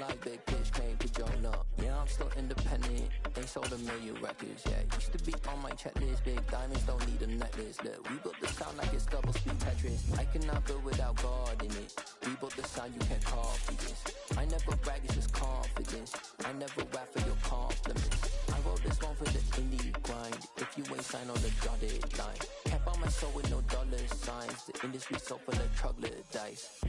like big pitch came to join up. Yeah, I'm still independent, ain't sold a million records, yeah. Used to be on my checklist, big diamonds don't need a necklace. Look, we built the sound like it's double speed Tetris. I cannot build without God in it. We built the sound, you can't copy this. I never brag, it's just confidence. I never rap for your compliments. I wrote this one for the indie grind. If you ain't signed on the dotted line, can't buy my soul with no dollar signs. The industry so full of troglodytes.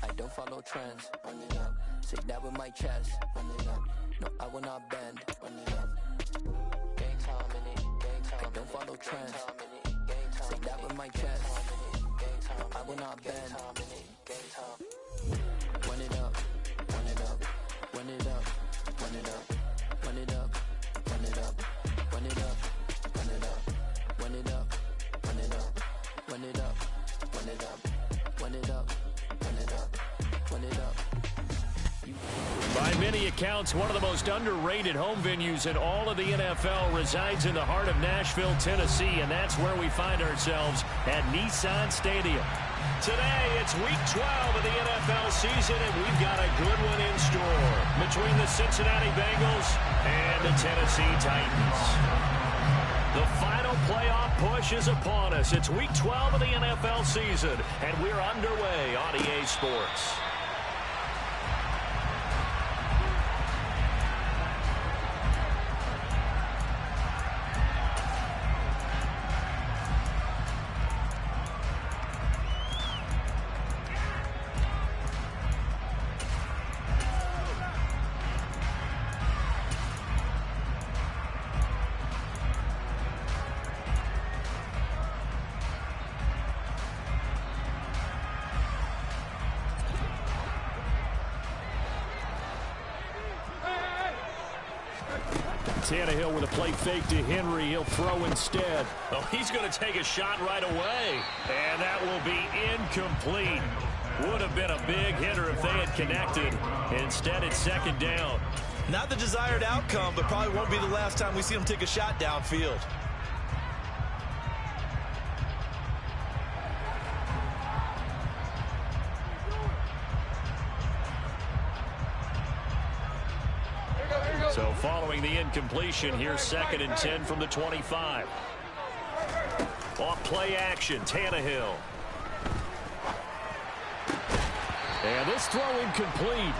I don't follow trends, run it up. Say that with my chest, run it up. No, I will not bend, run it up. Gang time in it, gang time. I don't follow trends, say that with my chest. No, I will not bend. Run it up, run it up, run it up, run it up, run it up, run it up, run it up, run it up, run it up, run it up, run it up, run it up, run it up. By many accounts, one of the most underrated home venues in all of the NFL resides in the heart of Nashville, Tennessee, and that's where we find ourselves at Nissan Stadium. Today, it's Week 12 of the NFL season, and we've got a good one in store between the Cincinnati Bengals and the Tennessee Titans. The final playoff push is upon us. It's Week 12 of the NFL season, and we're underway on EA Sports. Tannehill with a play fake to Henry. He'll throw instead. Oh, he's going to take a shot right away. And that will be incomplete. Would have been a big hitter if they had connected. Instead, it's second down. Not the desired outcome, but probably won't be the last time we see him take a shot downfield. So following the incompletion, here's 2nd and 10 from the 25. Off play action, Tannehill. And this throw incomplete.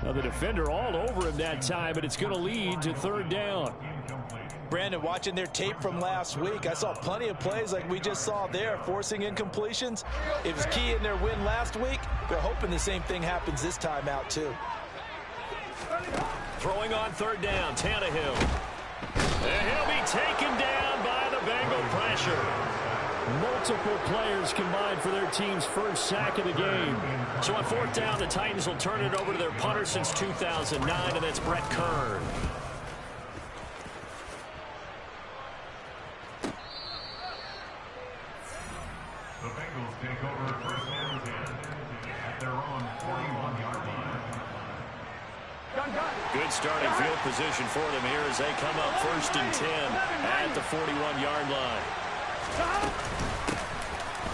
Now the defender all over him that time, but it's going to lead to 3rd down. Brandon, watching their tape from last week, I saw plenty of plays like we just saw there, forcing incompletions. It was key in their win last week. They're hoping the same thing happens this time out, too. Throwing on 3rd down, Tannehill. And he'll be taken down by the Bengal pressure. Multiple players combined for their team's first sack of the game. So on 4th down, the Titans will turn it over to their punter since 2009, and that's Brett Kern. The Bengals take over 1st and 10 at their own 41-yard line. Good starting field position for them here as they come up 1st and 10 at the 41-yard line.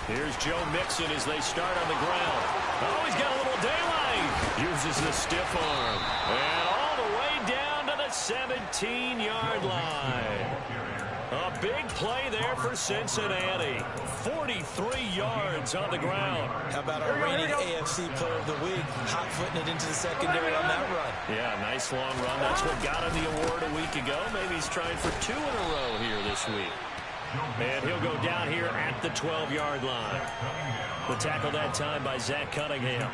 Here's Joe Mixon as they start on the ground. Oh, he's got a little daylight. Uses the stiff arm. And all the way down to the 17-yard line. A big play there for Cincinnati. 43 yards on the ground. How about our reigning AFC Player of the Week, hot-footing it into the secondary on that run? Yeah, nice long run. That's what got him the award a week ago. Maybe he's trying for 2 in a row here this week. And he'll go down here at the 12-yard line. The tackle that time by Zach Cunningham.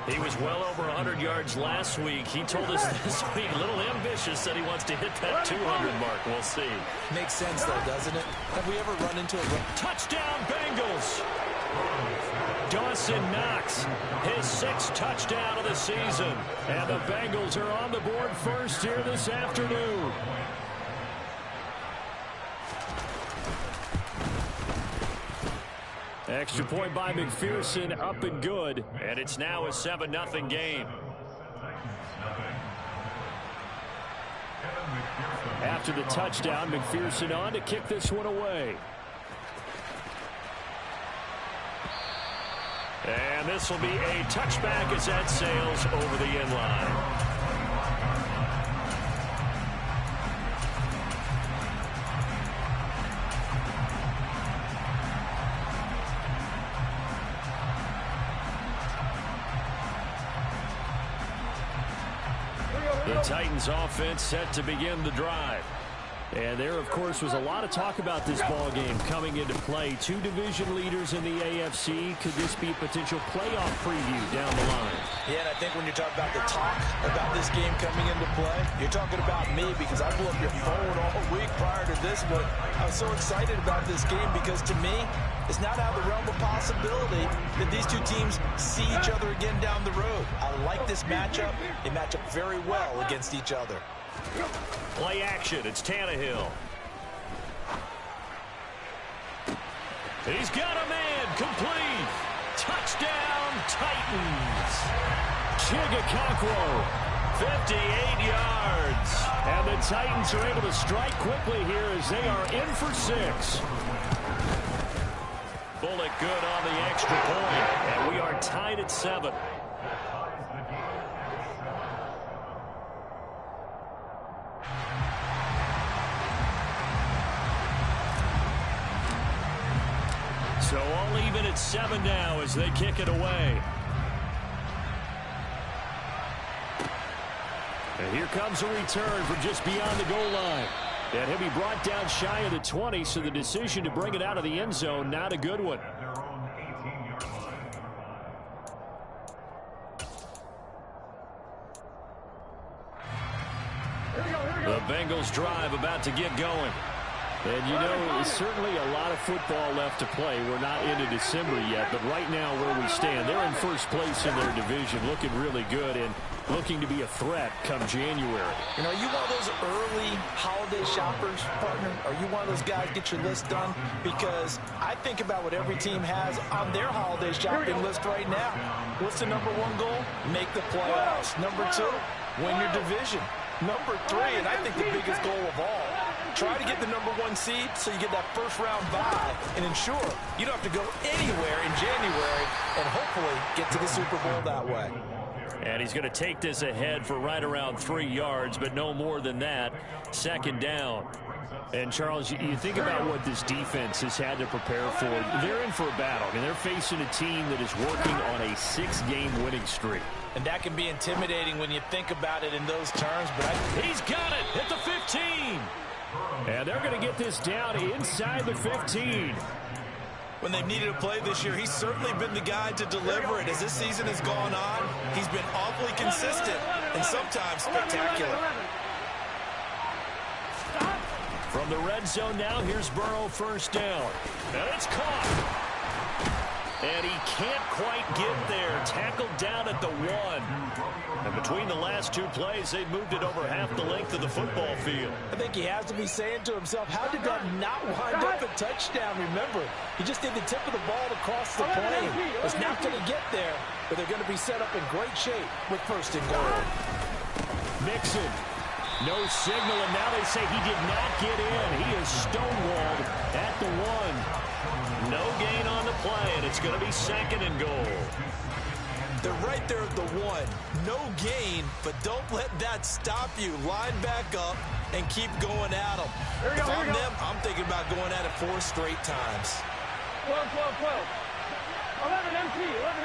He was well over 100 yards last week. He told us this week, a little ambitious, that he wants to hit that 200 mark. We'll see. Makes sense, though, doesn't it? Have we ever run into a touchdown Bengals? Dawson Knox, his 6th touchdown of the season. And the Bengals are on the board first here this afternoon. Extra point by McPherson, up and good. And it's now a 7-0 game. After the touchdown, McPherson on to kick this one away. And And this will be a touchback as that sails over the end line. The Titans offense set to begin the drive. And there, of course, was a lot of talk about this ball game coming into play. Two division leaders in the AFC. Could this be a potential playoff preview down the line? Yeah, and I think when you're talking about the talk about this game coming into play, you're talking about me because I blew up your phone all week prior to this, but I was so excited about this game because to me, it's not out of the realm of possibility that these two teams see each other again down the road. I like this matchup. They match up very well against each other. Play action. It's Tannehill. He's got a man. Complete. Touchdown, Titans. Gggg, 58 yards. And the Titans are able to strike quickly here as they are in for 6. Bullet good on the extra point. And we are tied at 7. So all even at 7 now as they kick it away. And here comes a return from just beyond the goal line. And he'll be brought down shy of the 20, so the decision to bring it out of the end zone, not a good one. The Bengals drive about to get going. And, you know, there's certainly a lot of football left to play. We're not into December yet, but right now where we stand, they're in first place in their division, looking really good and looking to be a threat come January. You know, are you one of those early holiday shoppers, partner? Are you one of those guys get your list done? Because I think about what every team has on their holiday shopping list right now. What's the number 1 goal? Make the playoffs. Number 2, win your division. Number 3, and I think the biggest goal of all, try to get the number 1 seed so you get that first-round bye and ensure you don't have to go anywhere in January and hopefully get to the Super Bowl that way. And he's going to take this ahead for right around 3 yards, but no more than that. Second down. And, Charles, you think about what this defense has had to prepare for. They're in for a battle. I mean, they're facing a team that is working on a 6-game winning streak. And that can be intimidating when you think about it in those terms. But he's got it at the 15. And they're going to get this down inside the 15. When they've needed a play this year, he's certainly been the guy to deliver it. As this season has gone on, he's been awfully consistent and sometimes spectacular. From the red zone now, here's Burrow first down. And it's caught. And he can't quite get there. Tackled down at the 1. And between the last 2 plays, they've moved it over half the length of the football field. I think he has to be saying to himself, how did that not wind up a touchdown? Remember, he just did the tip of the ball across the plane. It's not going to get there, but they're going to be set up in great shape with first and goal. Mixon. No signal, and now they say he did not get in. He is stonewalled at the 1. No gain on the play, and it's going to be second and goal. They're right there at the 1. No gain, but don't let that stop you. Line back up and keep going at them. If I'm them, I'm thinking about going at it 4 straight times. 12. 11 empty. 11.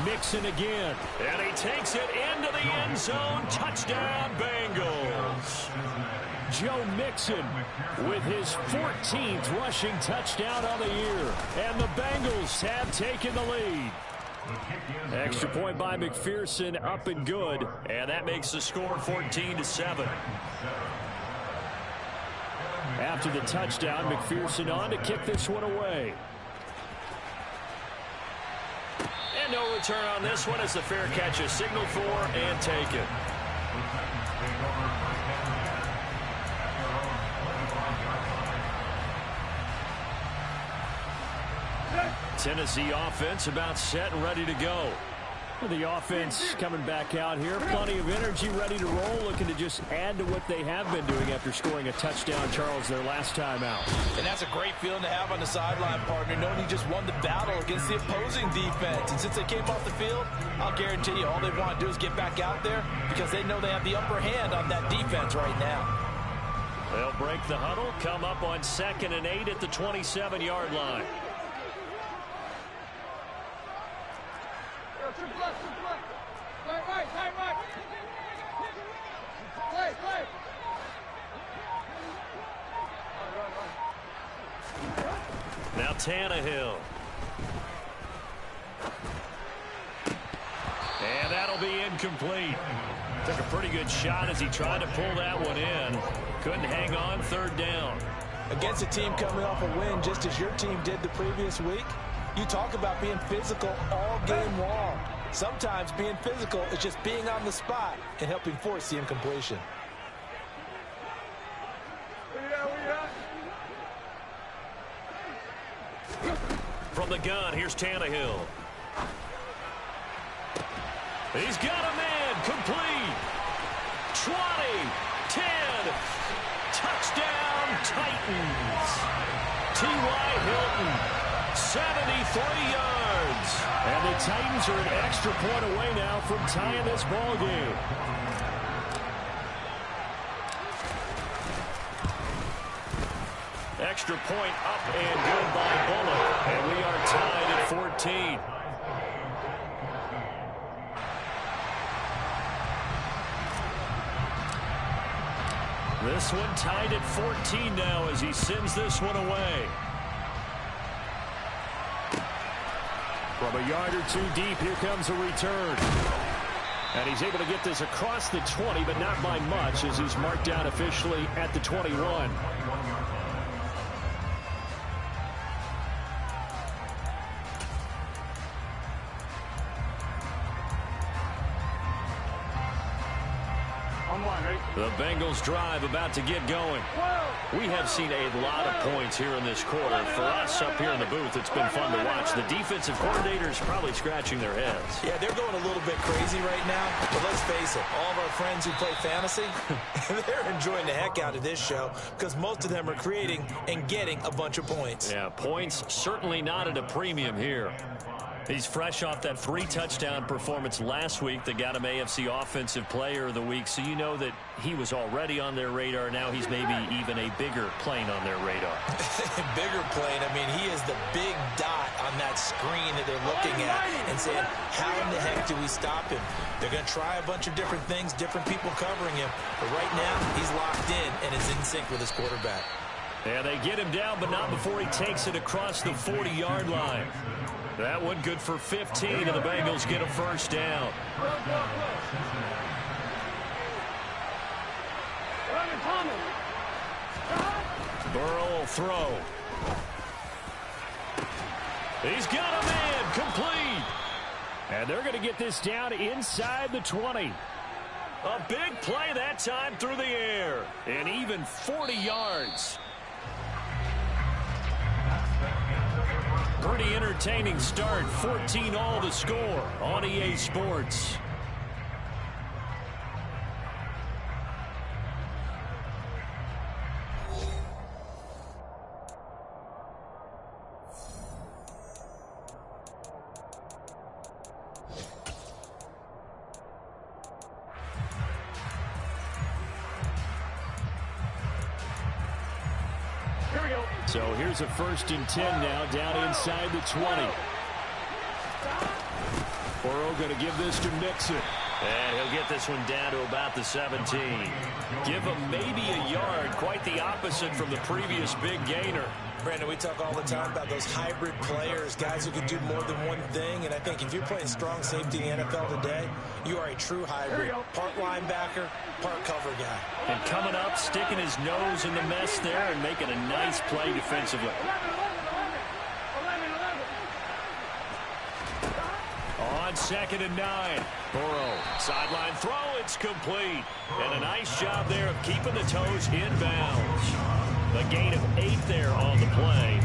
Mixon again, and he takes it into the end zone. Touchdown, Bengals. Joe Mixon with his 14th rushing touchdown on the year, and the Bengals have taken the lead. Extra point by McPherson, up and good, and that makes the score 14-7. After the touchdown, McPherson on to kick this one away. And no return on this one as the fair catch is signaled for and taken. Tennessee offense about set and ready to go. The offense coming back out here. Plenty of energy, ready to roll, looking to just add to what they have been doing after scoring a touchdown, Charles, their last time out. And that's a great feeling to have on the sideline, partner, knowing you just won the battle against the opposing defense. And since they came off the field, I'll guarantee you all they want to do is get back out there because they know they have the upper hand on that defense right now. They'll break the huddle, come up on 2nd and 8 at the 27-yard line. Now Tannehill. And that'll be incomplete. Took a pretty good shot as he tried to pull that one in. Couldn't hang on, 3rd down. Against a team coming off a win just as your team did the previous week, you talk about being physical all game long. Sometimes being physical is just being on the spot and helping force the incompletion. From the gun, here's Tannehill. He's got a man, complete. 20, 10, touchdown Titans. T.Y. Hilton, 73 yards. And the Titans are an extra point away now from tying this ball game. Extra point up and good by Bullock. And we are tied at 14. This one tied at 14 now as he sends this one away. From a yard or two deep, here comes a return. And he's able to get this across the 20, but not by much as he's marked down officially at the 21. The Bengals drive about to get going. We have seen a lot of points here in this quarter. For us up here in the booth, it's been fun to watch. The defensive coordinators probably scratching their heads. Yeah, they're going a little bit crazy right now. But let's face it, all of our friends who play fantasy, they're enjoying the heck out of this show because most of them are creating and getting a bunch of points. Yeah, points certainly not at a premium here. He's fresh off that 3-touchdown performance last week that got him AFC Offensive Player of the Week, so you know that he was already on their radar. Now he's maybe even a bigger plane on their radar. Bigger plane. I mean, he is the big dot on that screen that they're looking at and saying, how in the heck do we stop him? They're going to try a bunch of different things, different people covering him. But right now, he's locked in and is in sync with his quarterback. Yeah, they get him down, but not before he takes it across the 40-yard line. That one good for 15, and the Bengals get a first down. Burrow will throw. He's got a man, complete. And they're going to get this down inside the 20. A big play that time through the air, and even 40 yards. Pretty entertaining start. 14-all to score on EA Sports. So here's a 1st and 10 now, down inside the 20. Burrow going to give this to Mixon. And he'll get this one down to about the 17. Give him maybe a yard, quite the opposite from the previous big gainer. Brandon, we talk all the time about those hybrid players, guys who can do more than one thing. And I think if you're playing strong safety in the NFL today, you are a true hybrid. Part linebacker, part cover guy. And coming up, sticking his nose in the mess there and making a nice play defensively. On 2nd and 9. Burrow, sideline throw, it's complete. And a nice job there of keeping the toes inbounds. A gain of 8 there on the play.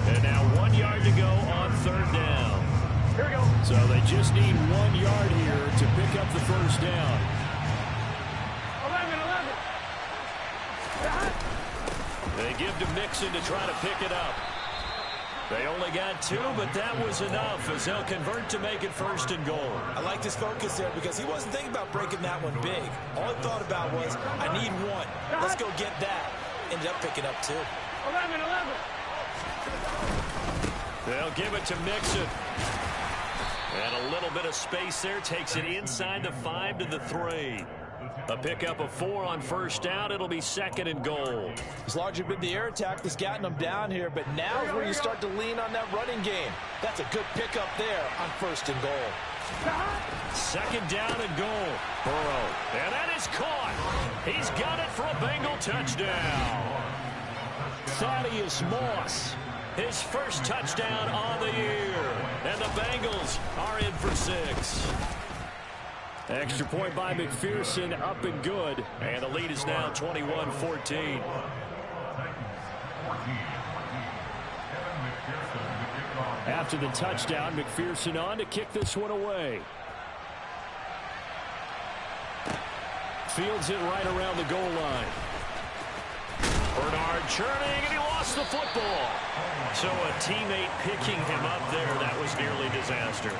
And now 1 yard to go on 3rd down. Here we go. So they just need 1 yard here to pick up the first down. 11. They give to Mixon to try to pick it up. They only got 2, but that was enough as they'll convert to make it 1st and goal. I liked his focus there because he wasn't thinking about breaking that one big. All he thought about was, I need 1. Let's go get that. Ended up picking up 2. 11. They'll give it to Mixon. And a little bit of space there. Takes it inside the 5 to the 3. A pickup of 4 on 1st down. It'll be 2nd and goal. It's largely been the air attack that's gotten them down here, but now is where you start to lean on that running game. That's a good pickup there on 1st and goal. 2nd down and goal. Burrow. And that is caught. He's got it for a Bengal touchdown. Thaddeus Moss. His first touchdown on the year. And the Bengals are in for 6. Extra point by McPherson, up and good. And the lead is now 21-14. After the touchdown, McPherson on to kick this one away. Fields it right around the goal line. Bernard churning, and he lost the football. So a teammate picking him up there, that was nearly disaster.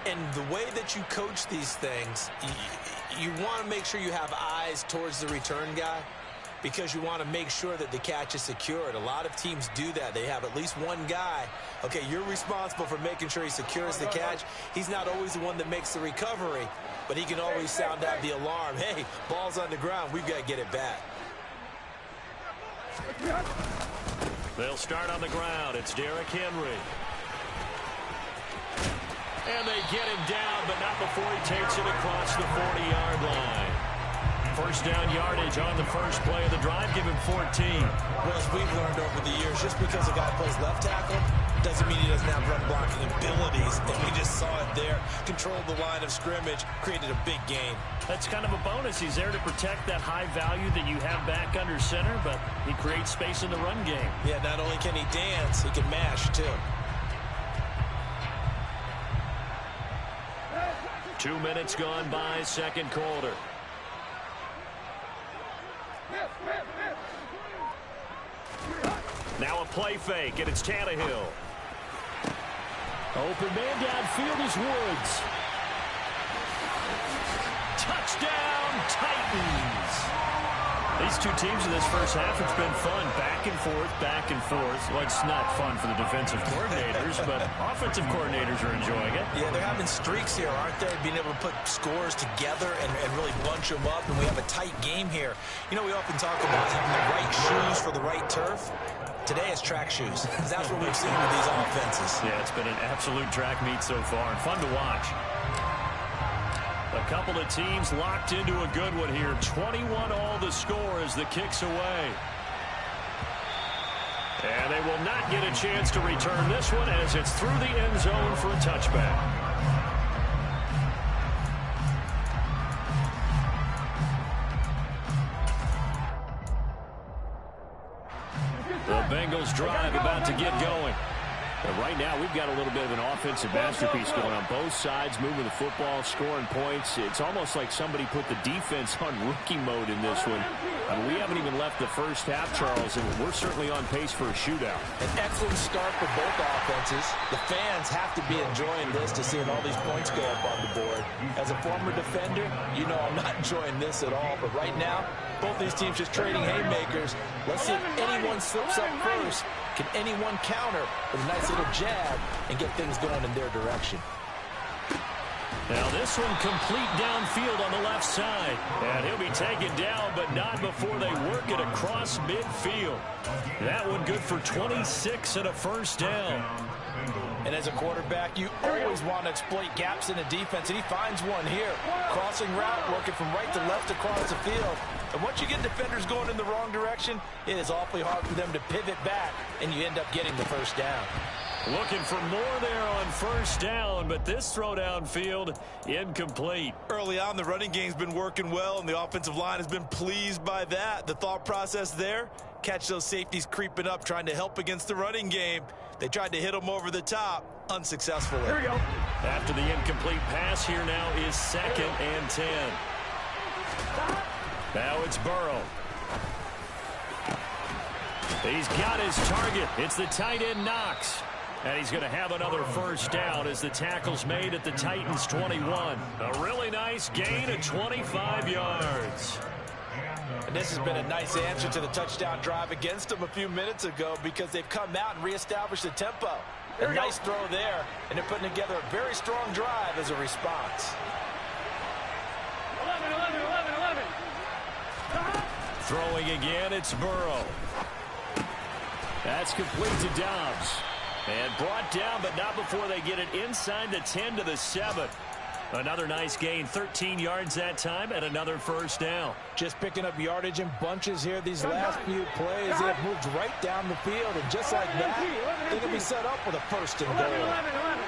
And the way that you coach these things, you want to make sure you have eyes towards the return guy because you want to make sure that the catch is secured. A lot of teams do that. They have at least one guy. Okay, you're responsible for making sure he secures the catch. He's not always the one that makes the recovery, but he can always sound out the alarm. Hey, ball's on the ground. We've got to get it back. They'll start on the ground. It's Derrick Henry. And they get him down, but not before he takes it across the 40-yard line. First down yardage on the first play of the drive. Give him 14. Well, as we've learned over the years, just because a guy plays left tackle doesn't mean he doesn't have run blocking abilities. And we just saw it there. Controlled the line of scrimmage, created a big gain. That's kind of a bonus. He's there to protect that high value that you have back under center, but he creates space in the run game. Yeah, not only can he dance, he can mash, too. 2 minutes gone by, second quarter. Now a play fake, and it's Tannehill. Open man downfield is Woods. Touchdown, Titans. These two teams in this first half, it's been fun. Back and forth, back and forth. Well, it's not fun for the defensive coordinators, but offensive coordinators are enjoying it. Yeah, they're having streaks here, aren't they? Being able to put scores together and really bunch them up, and we have a tight game here. You know, we often talk about having the right shoes for the right turf. Today it's track shoes. That's what we've seen with these offenses. Yeah, it's been an absolute track meet so far, and fun to watch. A couple of teams locked into a good one here. 21 all the score as the kick's away. And they will not get a chance to return this one as it's through the end zone for a touchback. The Bengals drive about to get going. But right now, we've got a little bit of an offensive masterpiece going on both sides, moving the football, scoring points. It's almost like somebody put the defense on rookie mode in this one. I mean, we haven't even left the first half, Charles, and we're certainly on pace for a shootout. An excellent start for both offenses. The fans have to be enjoying this to seeing all these points go up on the board. As a former defender, you know I'm not enjoying this at all. But right now, both these teams just trading haymakers. Let's see if anyone slips up first. Can anyone counter with a nice little jab and get things going in their direction? Now this one complete downfield on the left side. And he'll be taken down, but not before they work it across midfield. That one good for 26 and a first down. And as a quarterback, you always want to exploit gaps in the defense, and he finds one here. Crossing route, working from right to left across the field. And once you get defenders going in the wrong direction, it is awfully hard for them to pivot back, and you end up getting the first down. Looking for more there on first down, but this throw downfield incomplete. Early on, the running game's been working well, and the offensive line has been pleased by that. The thought process there, catch those safeties creeping up, trying to help against the running game. They tried to hit them over the top. unsuccessful. Here we go. After the incomplete pass, here now is 2nd and 10. Now it's Burrow. He's got his target. It's the tight end Knox. And he's going to have another first down as the tackle's made at the Titans' 21. A really nice gain of 25 yards. And this has been a nice answer to the touchdown drive against them a few minutes ago because they've come out and reestablished the tempo. A nice throw there, and they're putting together a very strong drive as a response. 11, 11, 11, 11. Throwing again, it's Burrow. That's complete to Dobbs. And brought down, but not before they get it inside the 10 to the 7. Another nice gain, 13 yards that time, and another first down. Just picking up yardage in bunches here these last few plays. They have moved right down the field, and just like that, they're going to be set up with a first and goal. 11, 11, 11.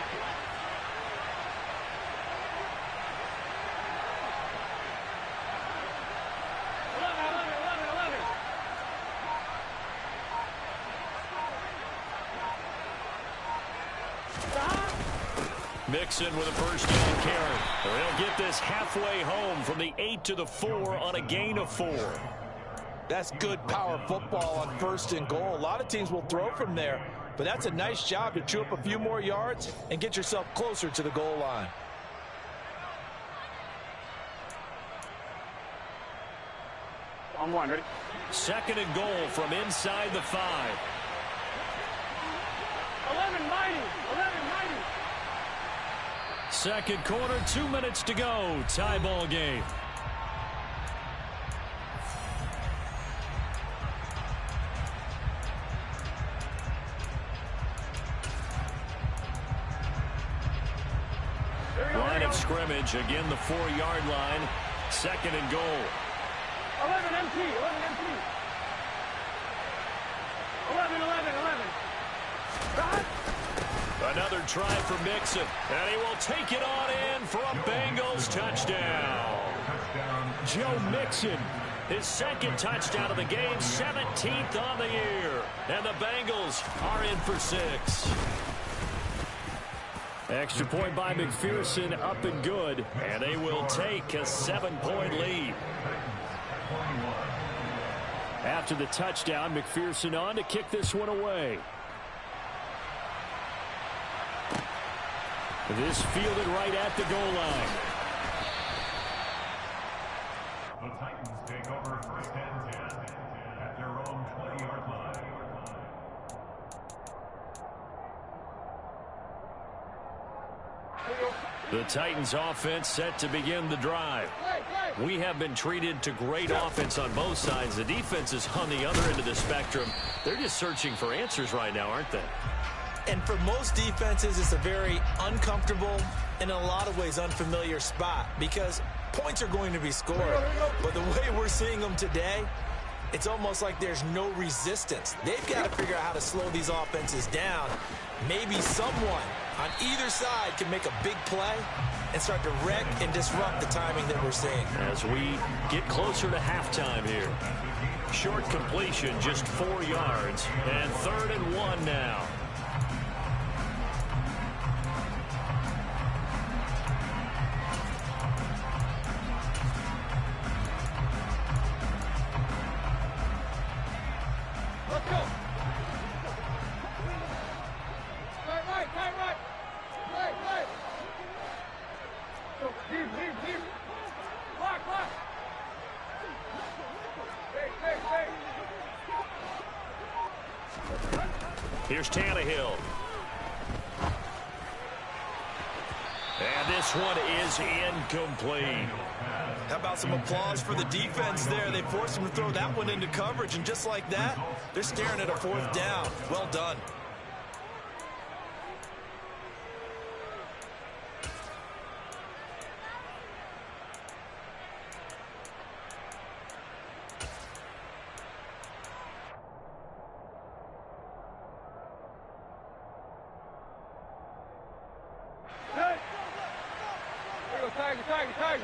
Mixon with a first down carry. They'll get this halfway home from the 8 to the 4 on a gain of 4. That's good power football on first and goal. A lot of teams will throw from there, but that's a nice job to chew up a few more yards and get yourself closer to the goal line. On one, ready? 2nd and goal from inside the 5. 11, mighty. 11, mighty. Second quarter, 2 minutes to go. Tie ball game. Line of scrimmage, again the 4-yard line. 2nd and goal. 11 MT, 11 MT. 11, 11, 11. Another try for Mixon, and he will take it on in for a Bengals touchdown. Joe Mixon, his 2nd touchdown of the game, 17th on the year. And the Bengals are in for 6. Extra point by McPherson, up and good, and they will take a 7-point lead. After the touchdown, McPherson on to kick this one away. This fielded right at the goal line. The Titans take over first and 10 at their own 20-yard line. The Titans offense set to begin the drive. We have been treated to great offense on both sides. The defense is on the other end of the spectrum. They're just searching for answers right now, aren't they? And for most defenses, it's a very uncomfortable and in a lot of ways unfamiliar spot because points are going to be scored. But the way we're seeing them today, it's almost like there's no resistance. They've got to figure out how to slow these offenses down. Maybe someone on either side can make a big play and start to wreck and disrupt the timing that we're seeing. As we get closer to halftime here. Short completion, just 4 yards, and 3rd and 1 now. Let's go. Right. Right. Go, deep. Block. Hey. Here's Tannehill. And this one is incomplete. How about some applause for the defense there? They forced him to throw that one into coverage, and just like that, they're staring at a 4th down. Well done. Hey. There you go, Tiger. Hey.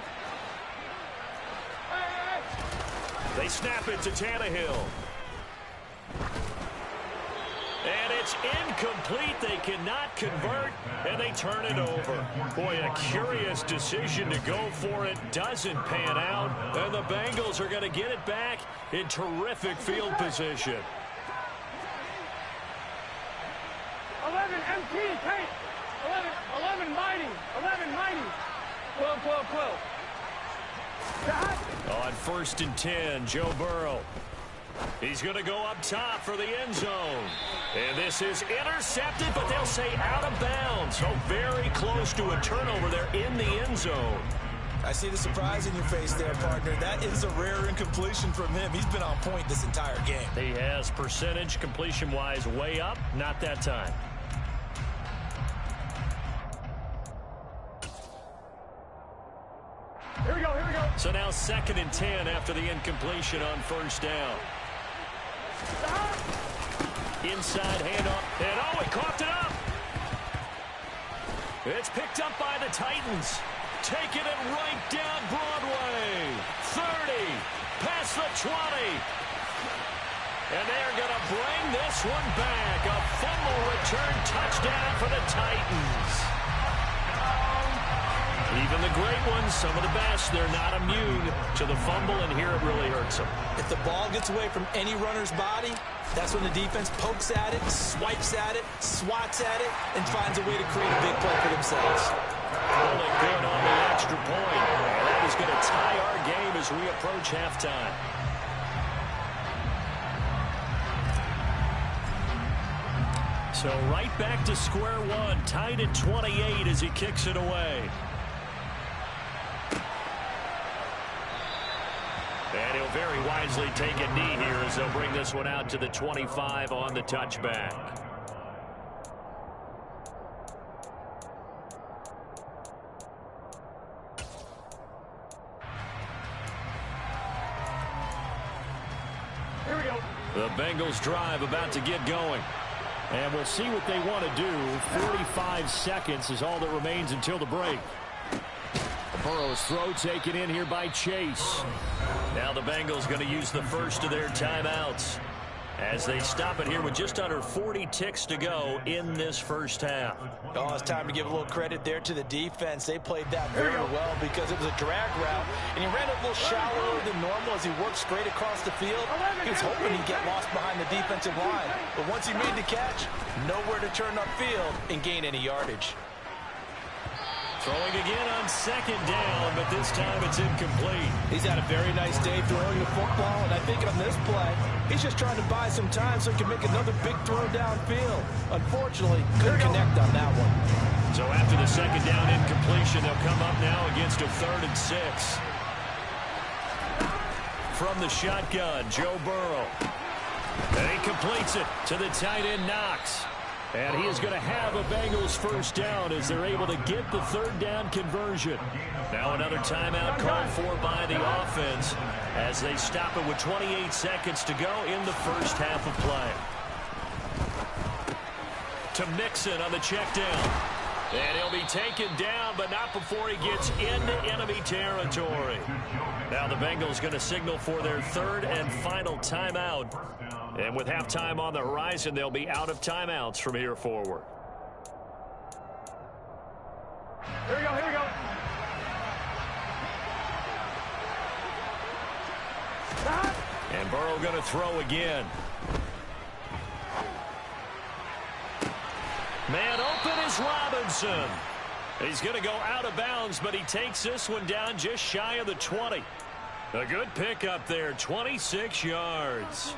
They snap it to Tannehill. And it's It's incomplete. They cannot convert, and they turn it over. Boy, a curious decision to go for it. Doesn't pan out, and the Bengals are going to get it back in terrific field position. 11 MT, Kate. 11 mighty. 11 mighty. 12, 12, 12. On 1st and 10, Joe Burrow. He's going to go up top for the end zone. And this is intercepted, but they'll say out of bounds. So very close to a turnover there in the end zone. I see the surprise in your face there, partner. That is a rare incompletion from him. He's been on point this entire game. He has percentage completion-wise way up. Not that time. Here we go, here we go. So now 2nd and 10 after the incompletion on 1st down. Inside handoff. And oh, he coughed it up. It's picked up by the Titans. Taking it right down Broadway. 30. Past the 20. And they're going to bring this one back. A fumble return touchdown for the Titans. Even the great ones, some of the best, they're not immune to the fumble, and here it really hurts them. If the ball gets away from any runner's body, that's when the defense pokes at it, swipes at it, swats at it, and finds a way to create a big play for themselves. Really good on the extra point. And that is going to tie our game as we approach halftime. So right back to square one, tied at 28 as he kicks it away. And he'll very wisely take a knee here as they'll bring this one out to the 25 on the touchback. Here we go. The Bengals drive about to get going. And we'll see what they want to do. 45 seconds is all that remains until the break. Burrow's throw taken in here by Chase. Now the Bengals going to use the first of their timeouts as they stop it here with just under 40 ticks to go in this first half. Oh, it's time to give a little credit there to the defense. They played that very well because it was a drag route, and he ran a little shallower than normal as he worked straight across the field. He was hoping he'd get lost behind the defensive line, but once he made the catch, nowhere to turn upfield and gain any yardage. Throwing again on 2nd down, but this time it's incomplete. He's had a very nice day throwing the football, and I think on this play, he's just trying to buy some time so he can make another big throw downfield. Unfortunately, couldn't connect on that one. So after the 2nd down incompletion, they'll come up now against a 3rd and 6. From the shotgun, Joe Burrow. And he completes it to the tight end, Knox. And he is going to have a Bengals first down as they're able to get the 3rd down conversion. Now another timeout called for by the offense as they stop it with 28 seconds to go in the first half of play. To Mixon on the check down. And he'll be taken down, but not before he gets into enemy territory. Now the Bengals going to signal for their 3rd and final timeout. And with halftime on the horizon, they'll be out of timeouts from here forward. Here we go, here we go. And Burrow going to throw again. Man open is Robinson. He's going to go out of bounds, but he takes this one down just shy of the 20. A good pickup there, 26 yards.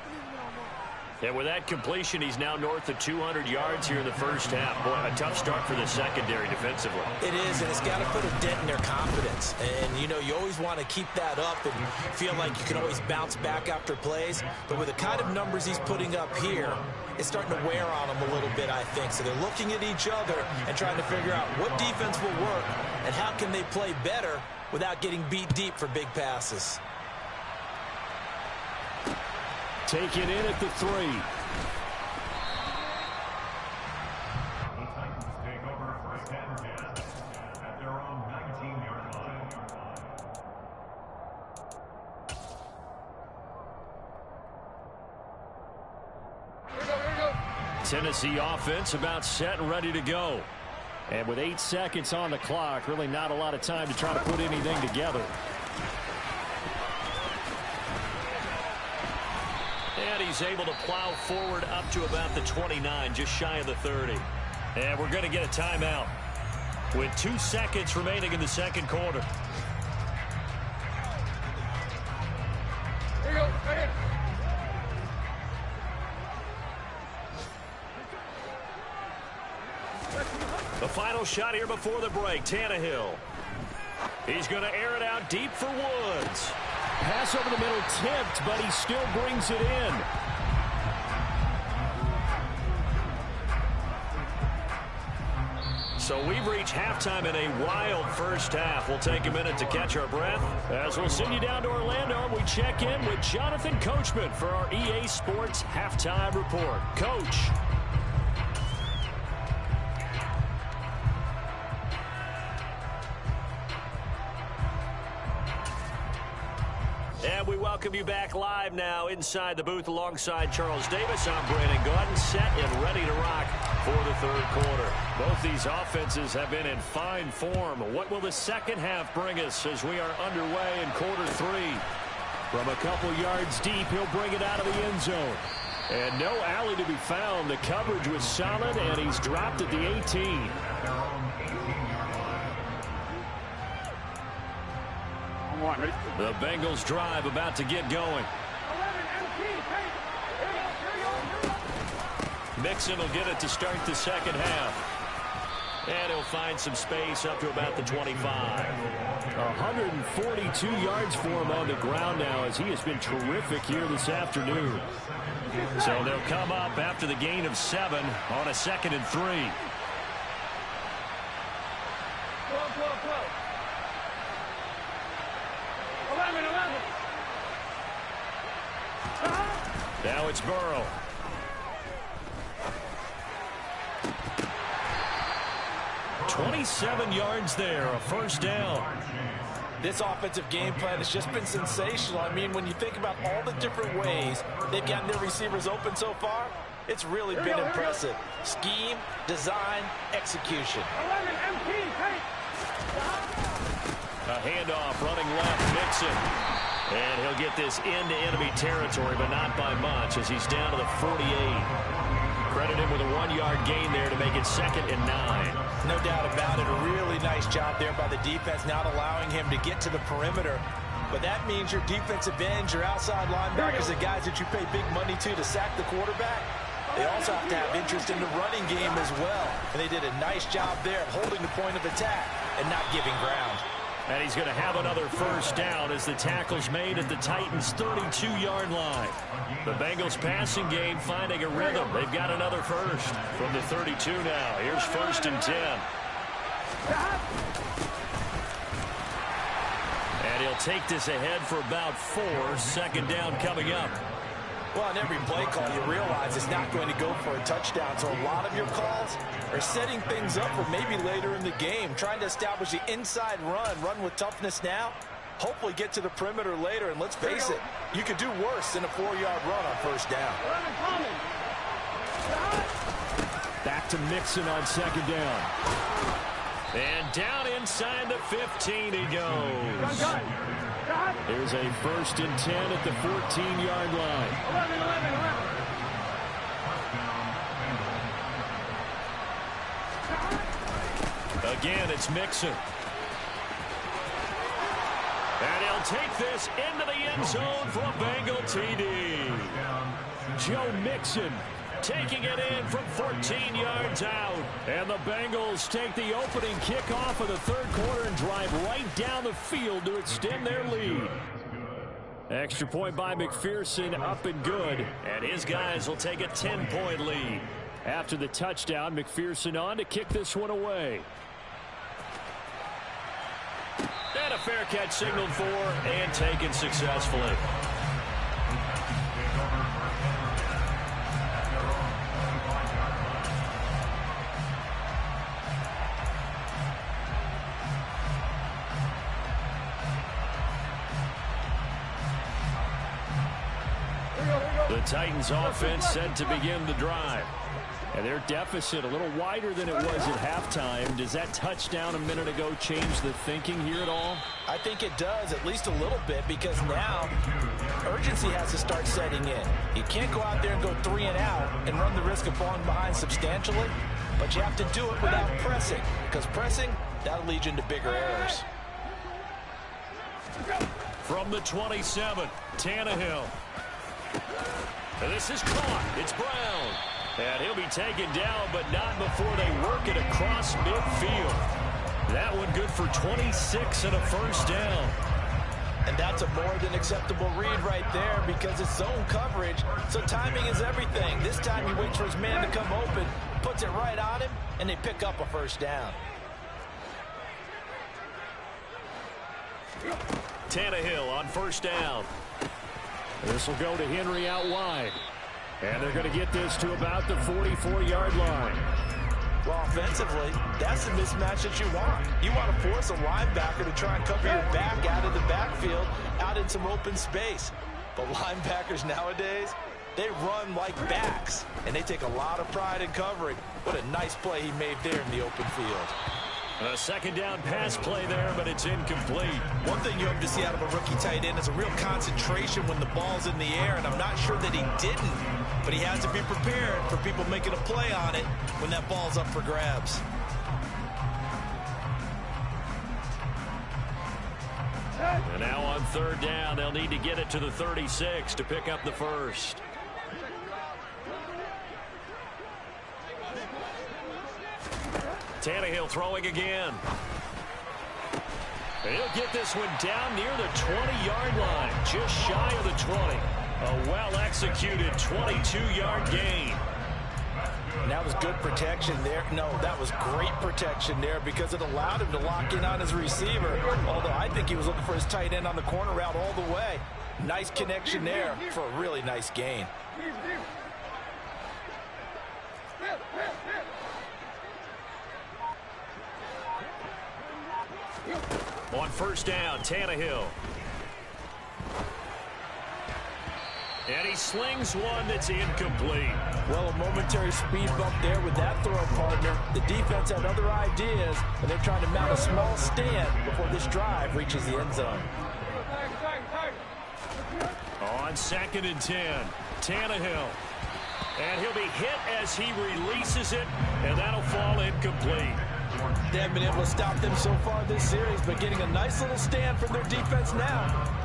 And with that completion, he's now north of 200 yards here in the first half. Boy, a tough start for the secondary defensively. It is, and it's got to put a dent in their confidence. And, you know, you always want to keep that up and feel like you can always bounce back after plays. But with the kind of numbers he's putting up here, it's starting to wear on them a little bit, I think. So they're looking at each other and trying to figure out what defense will work and how can they play better without getting beat deep for big passes. Taken in at the 3. The Titans take over 1st and 10 at their own 19-yard line. Here we go, here we go. Tennessee offense about set and ready to go. And with 8 seconds on the clock, really not a lot of time to try to put anything together. And he's able to plow forward up to about the 29, just shy of the 30. And we're going to get a timeout with 2 seconds remaining in the second quarter. Here you go. Right here. The final shot here before the break. Tannehill. He's going to air it out deep for Woods. Pass over the middle tipped, but he still brings it in. So we've reached halftime in a wild first half. We'll take a minute to catch our breath as we'll send you down to Orlando and we check in with Jonathan Coachman for our EA Sports Halftime Report. Coach. And we welcome you back live now inside the booth alongside Charles Davis. I'm Brandon Gordon, set and ready to rock for the third quarter. Both these offenses have been in fine form. What will the second half bring us as we are underway in quarter 3? From a couple yards deep, he'll bring it out of the end zone. And no alley to be found. The coverage was solid, and he's dropped at the 18. The Bengals drive about to get going. Mixon will get it to start the second half. And he'll find some space up to about the 25. 142 yards for him on the ground now as he has been terrific here this afternoon. So they'll come up after the gain of 7 on a 2nd and 3. 11. Now it's Burrow. $27 yards there, a first down. This offensive game plan has just been sensational. I mean, when you think about all the different ways they've gotten their receivers open so far, it's really been impressive. Scheme, design, execution. 11 MT, take. A handoff running left, Mixon. And he'll get this into enemy territory, but not by much as he's down to the 48. Credit him with a 1-yard gain there to make it 2nd and 9. No doubt about it. A really nice job there by the defense, not allowing him to get to the perimeter. But that means your defensive ends, your outside linebackers, the guys that you pay big money to sack the quarterback, they also have to have interest in the running game as well. And they did a nice job there of holding the point of attack and not giving ground. And he's going to have another first down as the tackle's made at the Titans' 32-yard line. The Bengals passing game finding a rhythm. They've got another first from the 32 now. Here's 1st and 10. And he'll take this ahead for about 4. 2nd down coming up. Well, on every play call, you realize it's not going to go for a touchdown. So a lot of your calls are setting things up for maybe later in the game, trying to establish the inside run with toughness now, hopefully get to the perimeter later. And let's face it, you could do worse than a 4-yard run on first down. Back to Mixon on 2nd down. And down inside the 15 he goes. There's a 1st and 10 at the 14-yard line. 11. Again, it's Mixon. And he'll take this into the end zone for a Bengal TD. Joe Mixon taking it in from 14 yards out. And the Bengals take the opening kickoff of the third quarter and drive right down the field to extend their lead. Extra point by McPherson, up and good. And his guys will take a 10-point lead. After the touchdown, McPherson on to kick this one away. And a fair catch signaled for and taken successfully. The Titans offense set to begin the drive. And their deficit a little wider than it was at halftime. Does that touchdown a minute ago change the thinking here at all? I think it does, at least a little bit, because now urgency has to start setting in. You can't go out there and go 3 and out and run the risk of falling behind substantially, but you have to do it without pressing, because pressing, that'll lead you into bigger errors. From the 27, Tannehill. And this is caught. It's Brown. And he'll be taken down, but not before they work it across midfield. That one good for 26 and a first down. And that's a more than acceptable read right there because it's zone coverage, so timing is everything. This time he waits for his man to come open, puts it right on him, and they pick up a first down. Tannehill on first down. This will go to Henry out wide. And they're going to get this to about the 44-yard line. Well, offensively, that's the mismatch that you want. You want to force a linebacker to try and cover your back out of the backfield, out in some open space. But linebackers nowadays, they run like backs, and they take a lot of pride in covering. What a nice play he made there in the open field. A second down pass play there, but it's incomplete. One thing you hope to see out of a rookie tight end is a real concentration when the ball's in the air, and I'm not sure that he didn't, but he has to be prepared for people making a play on it when that ball's up for grabs. And now on third down, they'll need to get it to the 36 to pick up the first. Tannehill throwing again. And he'll get this one down near the 20-yard line, just shy of the 20. A well-executed 22-yard gain. And that was good protection there. No, that was great protection there because it allowed him to lock in on his receiver, although I think he was looking for his tight end on the corner route all the way. Nice connection there for a really nice gain. On first down, Tannehill. And he slings one that's incomplete. Well, a momentary speed bump there with that throw, partner. The defense had other ideas, and they're trying to mount a small stand before this drive reaches the end zone. On 2nd and 10, Tannehill. And he'll be hit as he releases it, and that'll fall incomplete. They haven't been able to stop them so far this series, but getting a nice little stand from their defense now.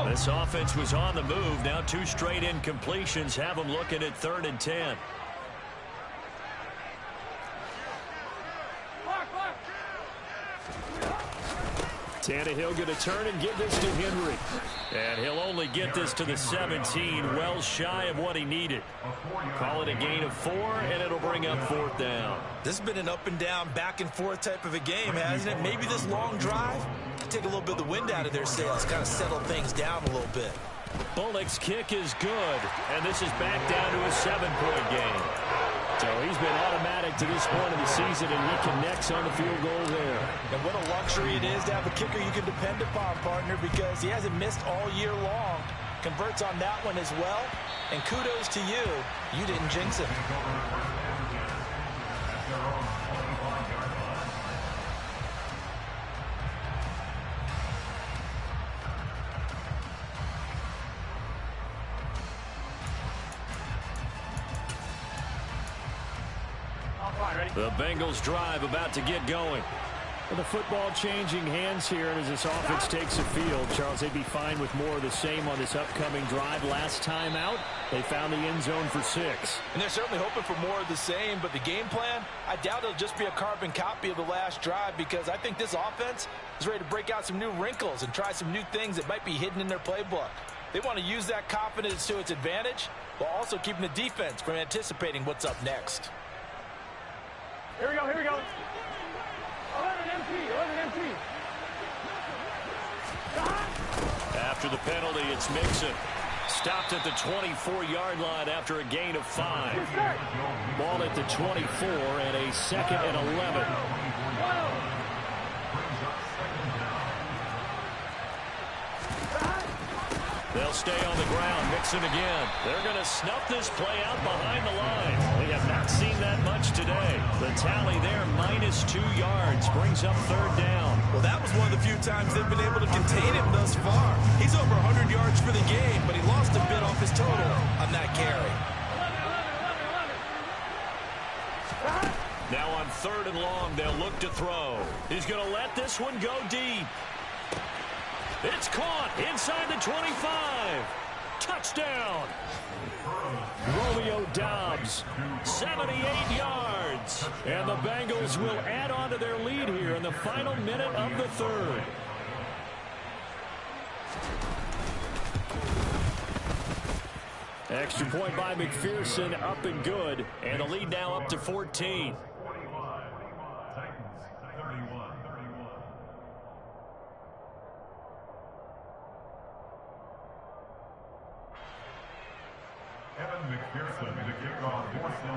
This offense was on the move. Now 2 straight incompletions have them looking at 3rd and 10. Tannehill going to turn and give this to Henry. And he'll only get this to the 17, well shy of what he needed. Call it a gain of 4, and it'll bring up 4th down. This has been an up and down, back and forth type of a game, hasn't it? Maybe this long drive could take a little bit of the wind out of their sails, kind of settle things down a little bit. Bullock's kick is good, and this is back down to a 7-point game. So he's been automatic to this point of the season, and he connects on the field goal there. And what a luxury it is to have a kicker you can depend upon, partner, because he hasn't missed all year long. Converts on that one as well, and kudos to you. You didn't jinx it. The Bengals drive about to get going. Well, the football changing hands here, and as this offense takes the field, Charles, they'd be fine with more of the same on this upcoming drive. Last time out, they found the end zone for 6. And they're certainly hoping for more of the same, but the game plan, I doubt it'll just be a carbon copy of the last drive because I think this offense is ready to break out some new wrinkles and try some new things that might be hidden in their playbook. They want to use that confidence to its advantage while also keeping the defense from anticipating what's up next. Here we go, here we go. 11 empty. After the penalty, it's Mixon. Stopped at the 24-yard line after a gain of 5. Ball at the 24 and a 2nd and 11. They'll stay on the ground. Mixon again. They're going to snuff this play out behind the line. We have not seen that much today. The tally there, -2 yards, brings up third down. Well, that was one of the few times they've been able to contain him thus far. He's over 100 yards for the game, but he lost a bit off his total on that carry. Now on 3rd and long, they'll look to throw. He's going to let this one go deep. It's caught inside the 25. Touchdown. Romeo Doubs, 78 yards. And the Bengals will add on to their lead here in the final minute of the 3rd. Extra point by McPherson, up and good. And the lead now up to 14.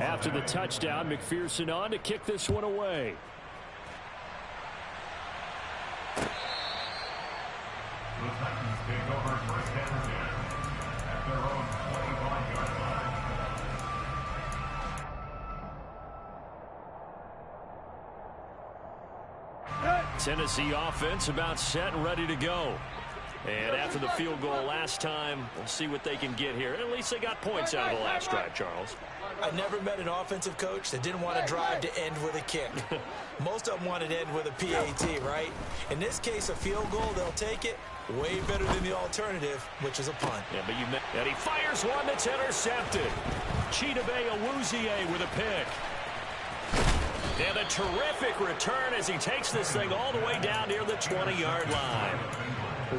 After the touchdown, McPherson on to kick this one away. The Titans take over first down at their own 25-yard line. Tennessee offense about set and ready to go. And after the field goal last time, we'll see what they can get here. At least they got points out of the last drive, Charles. I never met an offensive coach that didn't want to drive to end with a kick. Most of them wanted to end with a PAT, right? In this case, a field goal, they'll take it. Way better than the alternative, which is a punt. Yeah, but and he fires one that's intercepted. Chidobe Awuzie with a pick. And a terrific return as he takes this thing all the way down near the 20-yard line.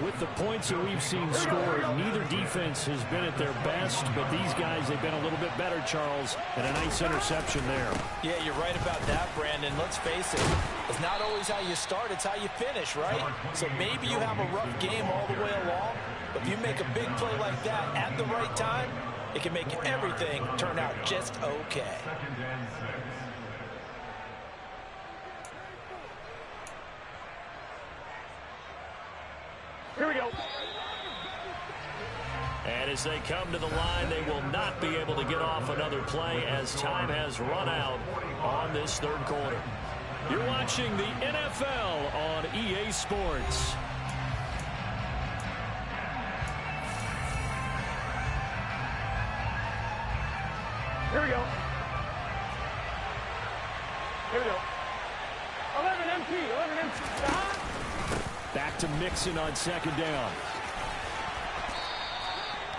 With the points that we've seen scored, neither defense has been at their best, but these guys, they've been a little bit better, Charles, and a nice interception there. Yeah, you're right about that, Brandon. Let's face it, it's not always how you start, it's how you finish, right? So maybe you have a rough game all the way along, but if you make a big play like that at the right time, it can make everything turn out just okay. Here we go. And as they come to the line, they will not be able to get off another play as time has run out on this 3rd quarter. You're watching the NFL on EA Sports. Here we go. Here we go. 11 empty. Back to Mixon on 2nd down.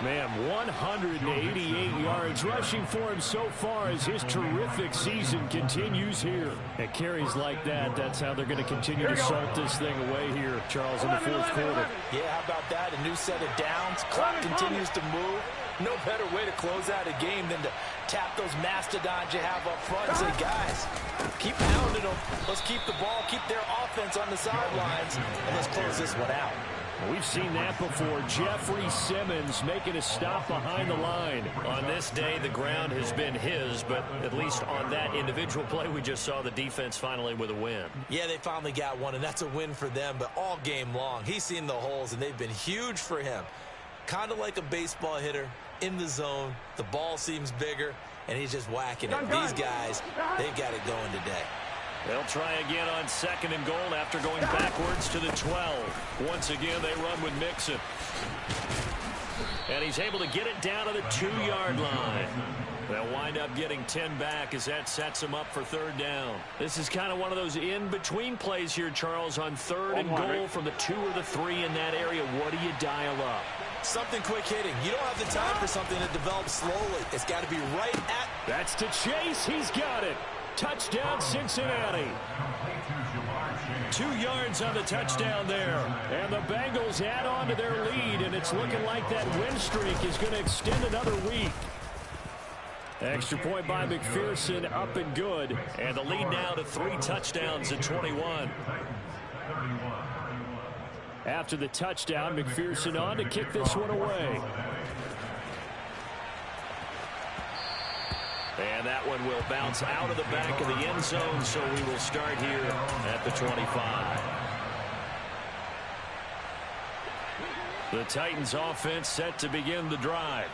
Man, 188 yards rushing for him so far as his terrific season continues here. At carries like that, that's how they're going to continue to salt this thing away here, Charles, in the 4th quarter. Yeah, how about that? A new set of downs. Clock continues to move. No better way to close out a game than to tap those mastodons you have up front and say, guys, keep pounding them. Let's keep the ball, keep their offense on the sidelines, and let's close this one out. We've seen that before. Jeffrey Simmons making a stop behind the line. On this day, the ground has been his, but at least on that individual play, we just saw the defense finally with a win. Yeah, they finally got one, and that's a win for them, but all game long, he's seen the holes, and they've been huge for him. Kind of like a baseball hitter in the zone. The ball seems bigger, and he's just whacking it. These guys, they've got it going today. They'll try again on 2nd and goal after going backwards to the 12. Once again, they run with Mixon. And he's able to get it down to the 2-yard line. They'll wind up getting 10 back as that sets them up for 3rd down. This is kind of one of those in-between plays here, Charles, on 3rd and goal from the 2 or the 3 in that area. What do you dial up? Something quick hitting. You don't have the time for something that develops slowly. It's got to be right at. That's to Chase. He's got it. Touchdown, Cincinnati. 2 yards on the touchdown there. And the Bengals add on to their lead, and it's looking like that win streak is going to extend another week. Extra point by McPherson, up and good. And the lead now to 3 touchdowns at 21. After the touchdown, McPherson on to kick this one away. And that one will bounce out of the back of the end zone, so we will start here at the 25. The Titans offense set to begin the drive.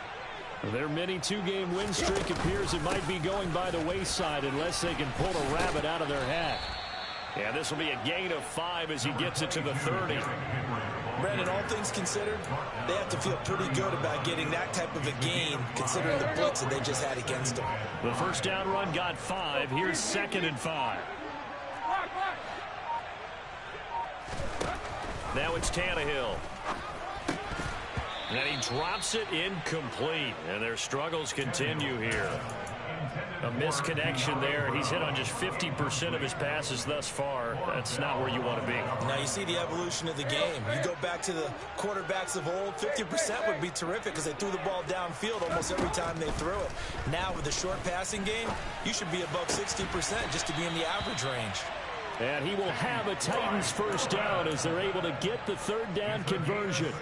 Their mini two-game win streak appears it might be going by the wayside unless they can pull a rabbit out of their hat. Yeah, this will be a gain of 5 as he gets it to the 30. Brandon, all things considered, they have to feel pretty good about getting that type of a gain considering the blitz that they just had against them. The first down run got 5. Here's 2nd and 5. Now it's Tannehill. And he drops it incomplete. And their struggles continue here. A misconnection there. He's hit on just 50% of his passes thus far. That's not where you want to be. Now you see the evolution of the game. You go back to the quarterbacks of old, 50% would be terrific because they threw the ball downfield almost every time they threw it. Now with the short passing game, you should be above 60% just to be in the average range. And he will have a Titans first down as they're able to get the third down conversion.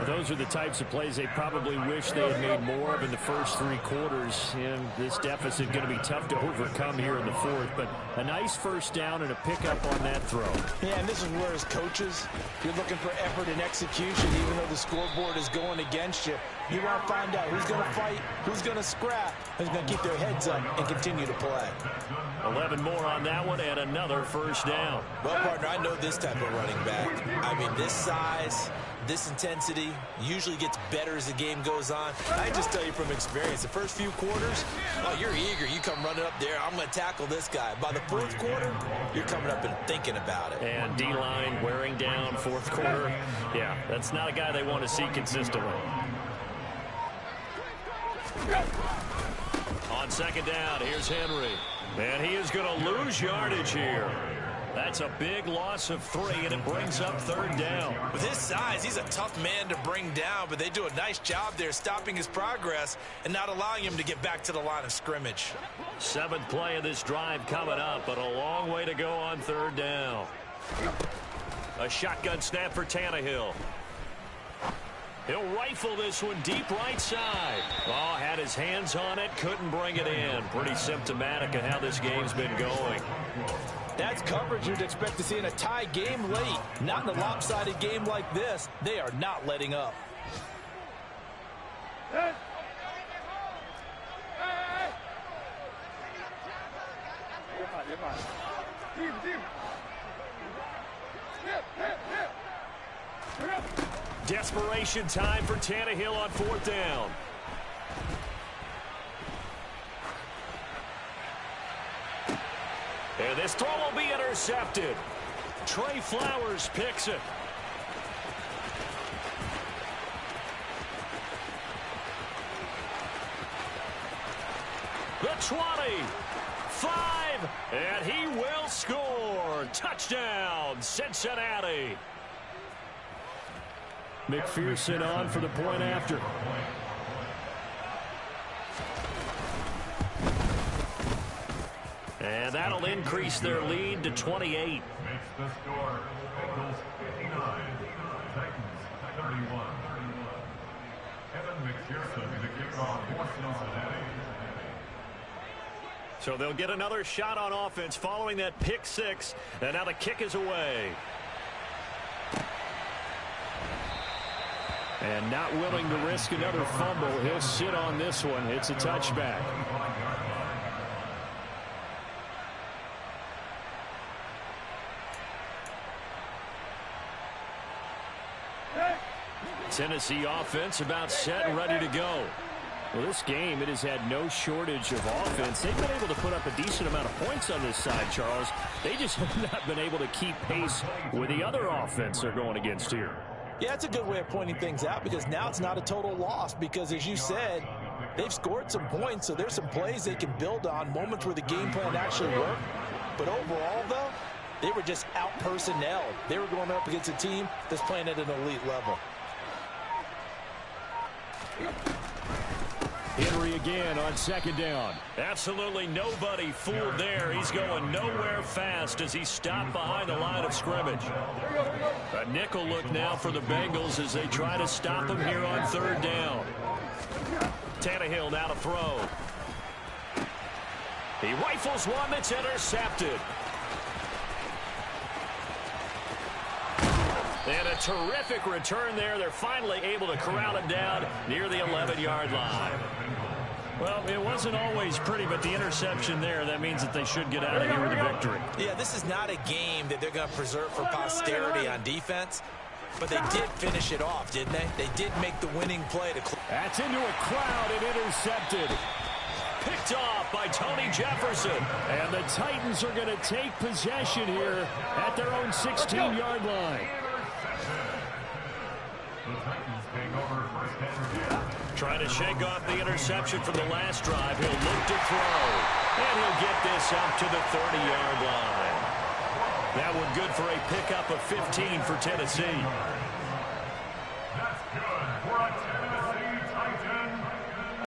Those are the types of plays they probably wish they had made more of in the first 3 quarters. And this deficit going to be tough to overcome here in the 4th. But a nice first down and a pickup on that throw. Yeah, and this is where as coaches, you're looking for effort and execution even though the scoreboard is going against you. You want to find out who's going to fight, who's going to scrap, who's going to keep their heads up and continue to play. 11 more on that one and another first down. Well, partner, I know this type of running back. I mean, this size, this intensity usually gets better as the game goes on. I just tell you from experience, the first few quarters, oh, you're eager. You come running up there, I'm going to tackle this guy. By the 4th quarter, you're coming up and thinking about it. And D-line wearing down 4th quarter. Yeah, that's not a guy they want to see consistently. On 2nd down, here's Henry. And he is going to lose yardage here. That's a big loss of 3, and it brings up 3rd down. With his size, he's a tough man to bring down, but they do a nice job there stopping his progress and not allowing him to get back to the line of scrimmage. 7th play of this drive coming up, but a long way to go on 3rd down. A shotgun snap for Tannehill. He'll rifle this one deep right side. Oh, had his hands on it, couldn't bring it in. Pretty symptomatic of how this game's been going. That's coverage you'd expect to see in a tie game late. Not in a lopsided game like this. They are not letting up. Hey. You're fine. Team. Desperation time for Tannehill on 4th down. And this throw will be intercepted. Trey Flowers picks it. The 20, 5, and he will score. Touchdown, Cincinnati. McPherson on for the point after. And that'll increase their lead to 28. Makes the score. Bengals 59, Titans 31. Kevin McPherson, the kickoff for Cincinnati. So they'll get another shot on offense following that pick 6. And now the kick is away. And not willing to risk another fumble. He'll sit on this one. It's a touchback. Tennessee offense about set and ready to go. Well, this game, it has had no shortage of offense. They've been able to put up a decent amount of points on this side, Charles. They just have not been able to keep pace with the other offense they're going against here. Yeah, that's a good way of pointing things out because now it's not a total loss because, as you said, they've scored some points, so there's some plays they can build on, moments where the game plan actually worked. But overall, though, they were just out-personnel. They were going up against a team that's playing at an elite level. Henry again on 2nd down. Absolutely nobody fooled there. He's going nowhere fast as he stopped behind the line of scrimmage. A nickel look now for the Bengals as they try to stop him here on 3rd down. Tannehill now to throw. He rifles one that's intercepted. And a terrific return there. They're finally able to corral it down near the 11-yard line. Well, it wasn't always pretty, but the interception there, that means that they should get out of here with a victory. Yeah, this is not a game that they're going to preserve for posterity on defense, but they did finish it off, didn't they? They did make the winning play. That's into a crowd and intercepted. Picked off by Tony Jefferson. And the Titans are going to take possession here at their own 16-yard line. The Titans take over first down. Trying to shake off the interception from the last drive. He'll look to throw. And he'll get this up to the 30-yard line. That one good for a pickup of 15 for Tennessee. That's good for a 10.